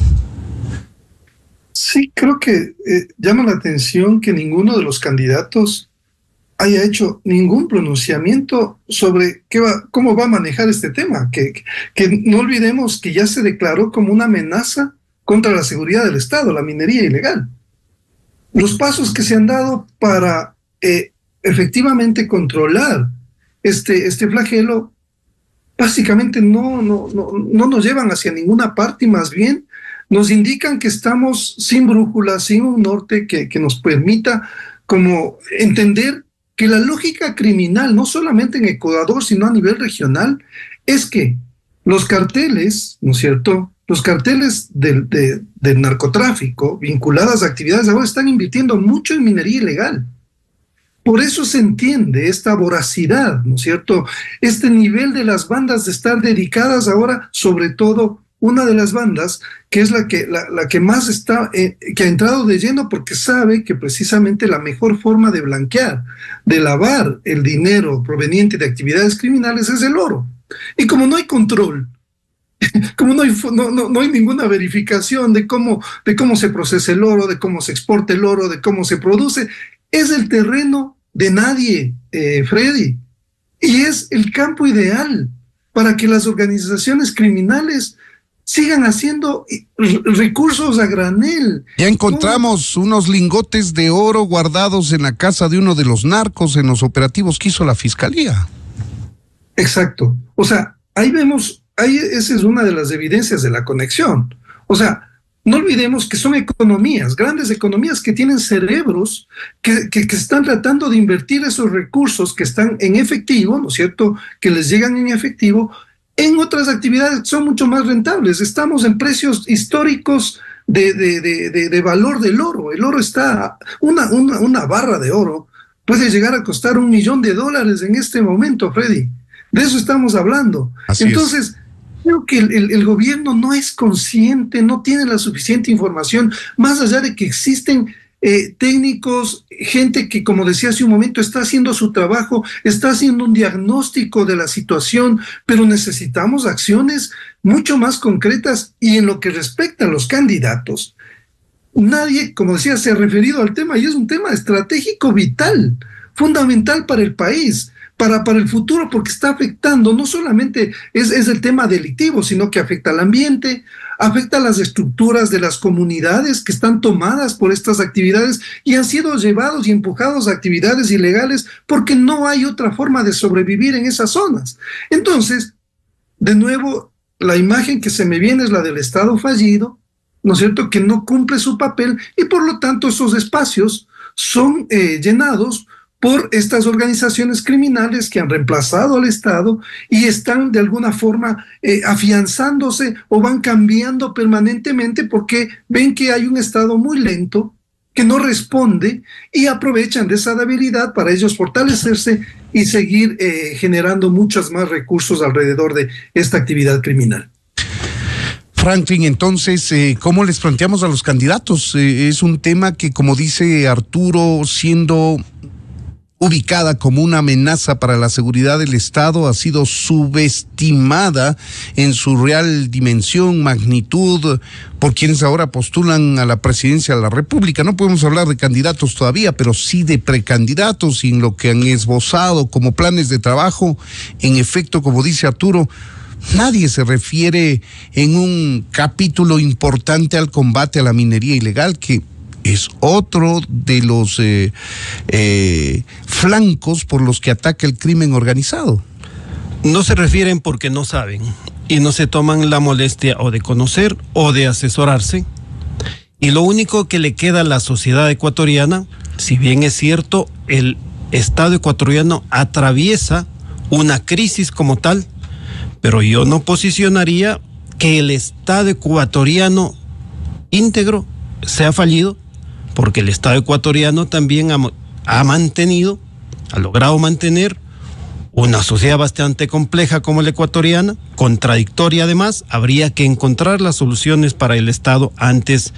Sí, creo que llama la atención que ninguno de los candidatos haya hecho ningún pronunciamiento sobre cómo va a manejar este tema, que no olvidemos que ya se declaró como una amenaza contra la seguridad del Estado, la minería ilegal. Los pasos que se han dado para efectivamente controlar este flagelo básicamente no nos llevan hacia ninguna parte, y más bien nos indican que estamos sin brújula, sin un norte que nos permita como entender que la lógica criminal, no solamente en Ecuador, sino a nivel regional, es que los carteles, ¿no es cierto?, los carteles del narcotráfico vinculadas a actividades ahora están invirtiendo mucho en minería ilegal. Por eso se entiende esta voracidad, ¿no es cierto?, este nivel de las bandas de estar dedicadas ahora, sobre todo una de las bandas, que es la que más está, que ha entrado de lleno porque sabe que precisamente la mejor forma de blanquear, de lavar el dinero proveniente de actividades criminales es el oro. Y como no hay control, como no hay ninguna verificación de cómo se procesa el oro, de cómo se exporta el oro, de cómo se produce, es el terreno de nadie, Freddy. Y es el campo ideal para que las organizaciones criminales sigan haciendo recursos a granel. Ya encontramos unos lingotes de oro guardados en la casa de uno de los narcos en los operativos que hizo la fiscalía. Exacto. O sea, esa es una de las evidencias de la conexión. O sea, no olvidemos que son economías, grandes economías que tienen cerebros que están tratando de invertir esos recursos que están en efectivo, ¿no es cierto?, que les llegan en efectivo, en otras actividades que son mucho más rentables. Estamos en precios históricos de valor del oro. El oro está, una barra de oro puede llegar a costar $1 millón en este momento, Freddy. De eso estamos hablando. Entonces, creo que el gobierno no es consciente, no tiene la suficiente información, más allá de que existen técnicos, gente que, como decía hace un momento, está haciendo su trabajo, está haciendo un diagnóstico de la situación, pero necesitamos acciones mucho más concretas. Y en lo que respecta a los candidatos, nadie, como decía, se ha referido al tema, y es un tema estratégico vital, fundamental para el país, para el futuro, porque está afectando, no solamente es el tema delictivo, sino que afecta al ambiente, afecta a las estructuras de las comunidades que están tomadas por estas actividades y han sido llevados y empujados a actividades ilegales porque no hay otra forma de sobrevivir en esas zonas. Entonces, de nuevo, la imagen que se me viene es la del Estado fallido, ¿no es cierto?, que no cumple su papel, y por lo tanto esos espacios son llenados por estas organizaciones criminales que han reemplazado al Estado y están de alguna forma afianzándose o van cambiando permanentemente porque ven que hay un Estado muy lento que no responde, y aprovechan de esa debilidad para ellos fortalecerse y seguir generando muchos más recursos alrededor de esta actividad criminal. Franklin, entonces, ¿cómo les planteamos a los candidatos? Es un tema que, como dice Arturo, siendo ubicada como una amenaza para la seguridad del Estado, ha sido subestimada en su real dimensión, magnitud, por quienes ahora postulan a la presidencia de la República. No podemos hablar de candidatos todavía, pero sí de precandidatos, y en lo que han esbozado como planes de trabajo. En efecto, como dice Arturo, nadie se refiere en un capítulo importante al combate a la minería ilegal, que es otro de los flancos por los que ataca el crimen organizado. No se refieren porque no saben y no se toman la molestia o de conocer o de asesorarse. Y lo único que le queda a la sociedad ecuatoriana, si bien es cierto, el Estado ecuatoriano atraviesa una crisis como tal, pero yo no posicionaría que el Estado ecuatoriano íntegro sea fallido, porque el Estado ecuatoriano también ha logrado mantener una sociedad bastante compleja como la ecuatoriana, contradictoria además. Habría que encontrar las soluciones para el Estado antes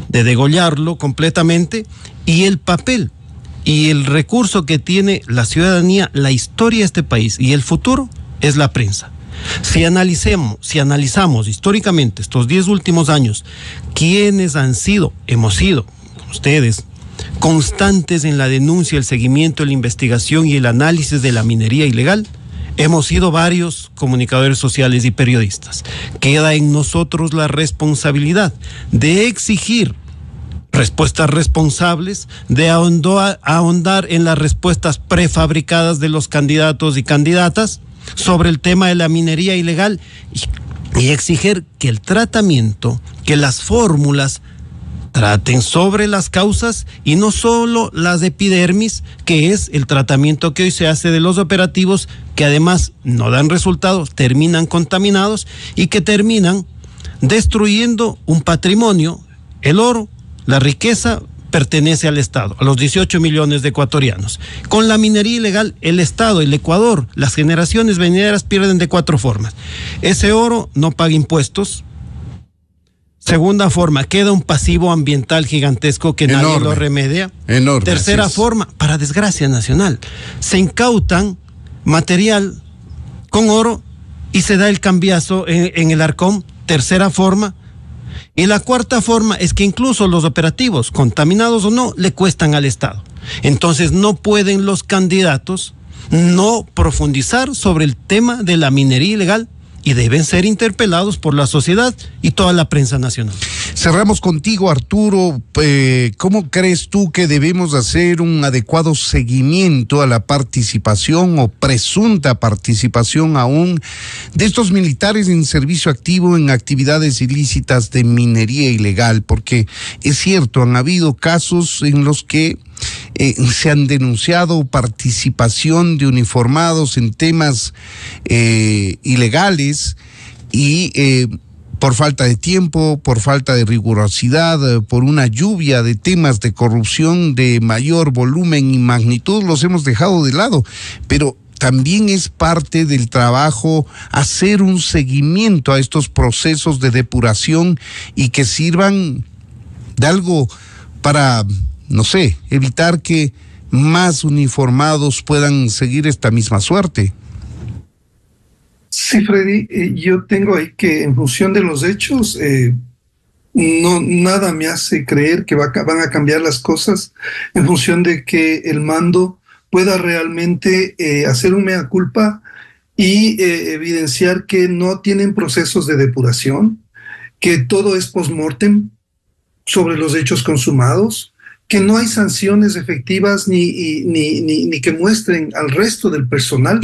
de degollarlo completamente, y el papel y el recurso que tiene la ciudadanía, la historia de este país y el futuro es la prensa. Si analizamos históricamente estos 10 últimos años, quiénes hemos sido ustedes constantes en la denuncia, el seguimiento, la investigación y el análisis de la minería ilegal, hemos sido varios comunicadores sociales y periodistas. Queda en nosotros la responsabilidad de exigir respuestas responsables, de ahondar en las respuestas prefabricadas de los candidatos y candidatas sobre el tema de la minería ilegal, y exigir que el tratamiento, que las fórmulas traten sobre las causas y no solo las epidermis, que es el tratamiento que hoy se hace de los operativos, que además no dan resultados, terminan contaminados y que terminan destruyendo un patrimonio. El oro, la riqueza, pertenece al Estado, a los 18 millones de ecuatorianos. Con la minería ilegal, el Estado, el Ecuador, las generaciones venideras pierden de 4 formas. Ese oro no paga impuestos. Segunda forma, queda un pasivo ambiental gigantesco que nadie lo remedia. Enorme. Tercera forma, para desgracia nacional, se incautan material con oro y se da el cambiazo en el Arcom. Tercera forma. Y la cuarta forma es que incluso los operativos, contaminados o no, le cuestan al Estado. Entonces no pueden los candidatos no profundizar sobre el tema de la minería ilegal, y deben ser interpelados por la sociedad y toda la prensa nacional. Cerramos contigo, Arturo. ¿Cómo crees tú que debemos hacer un adecuado seguimiento a la participación o presunta participación aún de estos militares en servicio activo en actividades ilícitas de minería ilegal? Porque es cierto, han habido casos en los que se han denunciado participación de uniformados en temas ilegales, y por falta de tiempo, por falta de rigurosidad, por una lluvia de temas de corrupción de mayor volumen y magnitud, los hemos dejado de lado. Pero también es parte del trabajo hacer un seguimiento a estos procesos de depuración y que sirvan de algo para, no sé, evitar que más uniformados puedan seguir esta misma suerte. Sí, Freddy, yo tengo ahí que en función de los hechos, nada me hace creer que van a cambiar las cosas en función de que el mando pueda realmente hacer un mea culpa y evidenciar que no tienen procesos de depuración, que todo es post-mortem sobre los hechos consumados, que no hay sanciones efectivas ni que muestren al resto del personal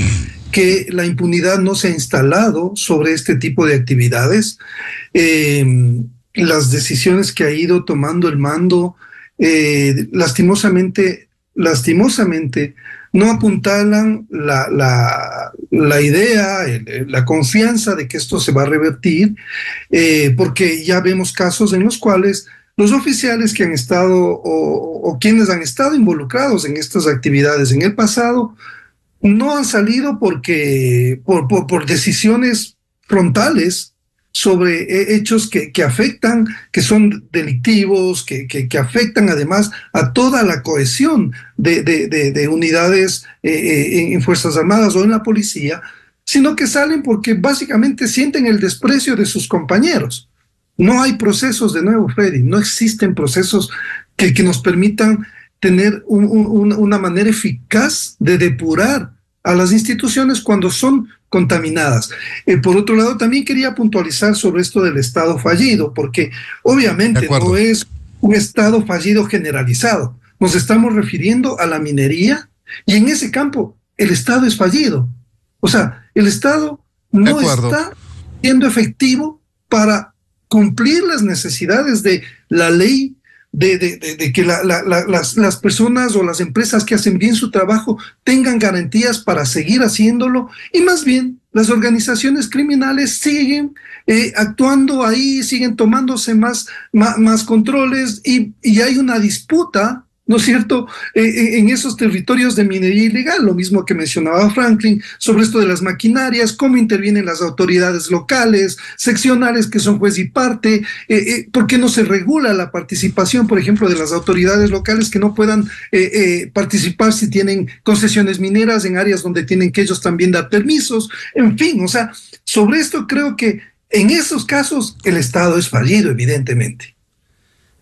que la impunidad no se ha instalado sobre este tipo de actividades. Las decisiones que ha ido tomando el mando, lastimosamente, no apuntalan la idea, la confianza de que esto se va a revertir, porque ya vemos casos en los cuales los oficiales que han estado o quienes han estado involucrados en estas actividades en el pasado no han salido por decisiones frontales sobre hechos que afectan, que son delictivos, que afectan además a toda la cohesión de unidades en Fuerzas Armadas o en la policía, sino que salen porque básicamente sienten el desprecio de sus compañeros. No hay procesos, de nuevo, Freddy, no existen procesos que nos permitan tener una manera eficaz de depurar a las instituciones cuando son contaminadas. Por otro lado, también quería puntualizar sobre esto del Estado fallido, porque obviamente no es un Estado fallido generalizado. Nos estamos refiriendo a la minería y en ese campo el Estado es fallido. O sea, el Estado no está siendo efectivo para cumplir las necesidades de la ley, de que las personas o las empresas que hacen bien su trabajo tengan garantías para seguir haciéndolo, y más bien las organizaciones criminales siguen actuando ahí, siguen tomándose más controles y hay una disputa, ¿no es cierto?, en esos territorios de minería ilegal, lo mismo que mencionaba Franklin, sobre esto de las maquinarias, cómo intervienen las autoridades locales, seccionales que son juez y parte, por qué no se regula la participación, por ejemplo, de las autoridades locales que no puedan participar si tienen concesiones mineras en áreas donde tienen que ellos también dar permisos, en fin, o sea, sobre esto creo que en esos casos el Estado es fallido, evidentemente.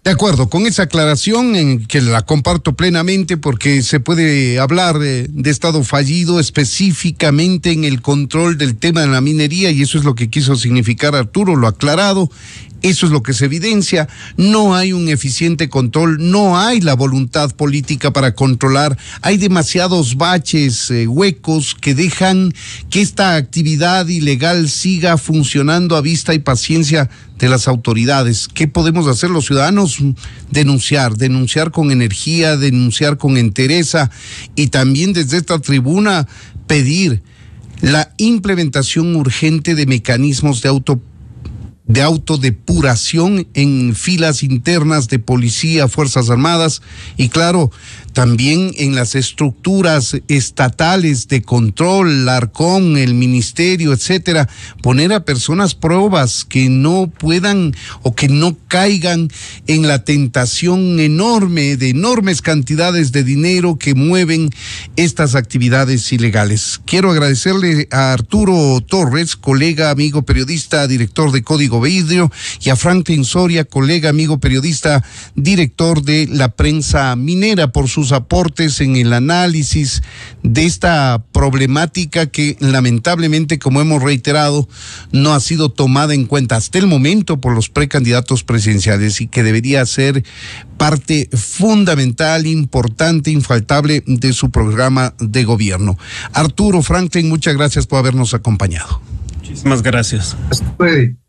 De acuerdo, con esa aclaración en que la comparto plenamente, porque se puede hablar de Estado fallido específicamente en el control del tema de la minería, y eso es lo que quiso significar Arturo, lo ha aclarado. Eso es lo que se evidencia. No hay un eficiente control, no hay la voluntad política para controlar. Hay demasiados baches, huecos que dejan que esta actividad ilegal siga funcionando a vista y paciencia de las autoridades. ¿Qué podemos hacer los ciudadanos? Denunciar con energía, denunciar con entereza, y también desde esta tribuna pedir la implementación urgente de mecanismos de autodepuración en filas internas de policía, Fuerzas Armadas, y claro, también en las estructuras estatales de control, la Arcom, el ministerio, etcétera, poner a personas pruebas que no puedan o que no caigan en la tentación enorme de enormes cantidades de dinero que mueven estas actividades ilegales. Quiero agradecerle a Arturo Torres, colega, amigo periodista, director de Código Vidrio, y a Franklin Soria, colega, amigo periodista, director de La Prensa Minera, por sus aportes en el análisis de esta problemática que lamentablemente, como hemos reiterado, no ha sido tomada en cuenta hasta el momento por los precandidatos presidenciales y que debería ser parte fundamental, importante, infaltable de su programa de gobierno. Arturo, Franklin, muchas gracias por habernos acompañado. Muchísimas gracias.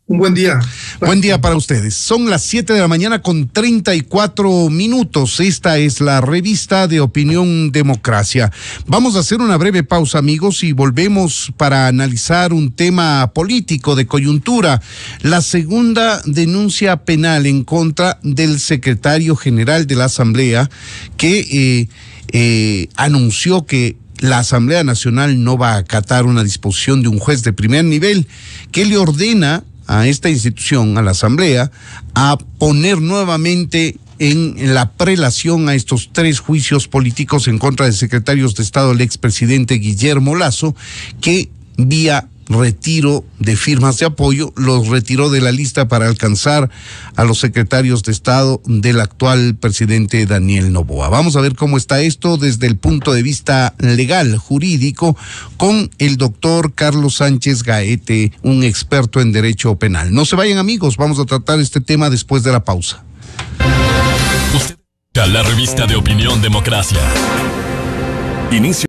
Un buen día. Buen día para ustedes. Son las 7 de la mañana con 34 minutos. Esta es la revista de Opinión Democracia. Vamos a hacer una breve pausa, amigos, y volvemos para analizar un tema político de coyuntura. La segunda denuncia penal en contra del secretario general de la Asamblea, que anunció que la Asamblea Nacional no va a acatar una disposición de un juez de primer nivel que le ordena a esta institución, a la Asamblea, a poner nuevamente en la prelación a estos 3 juicios políticos en contra de secretarios de Estado, el expresidente Guillermo Lasso, que vía retiro de firmas de apoyo los retiró de la lista para alcanzar a los secretarios de Estado del actual presidente Daniel Noboa. Vamos a ver cómo está esto desde el punto de vista legal, jurídico, con el doctor Carlos Sánchez Gaete, un experto en derecho penal. No se vayan, amigos, vamos a tratar este tema después de la pausa. Usted, la revista de Opinión Democracia. Inicio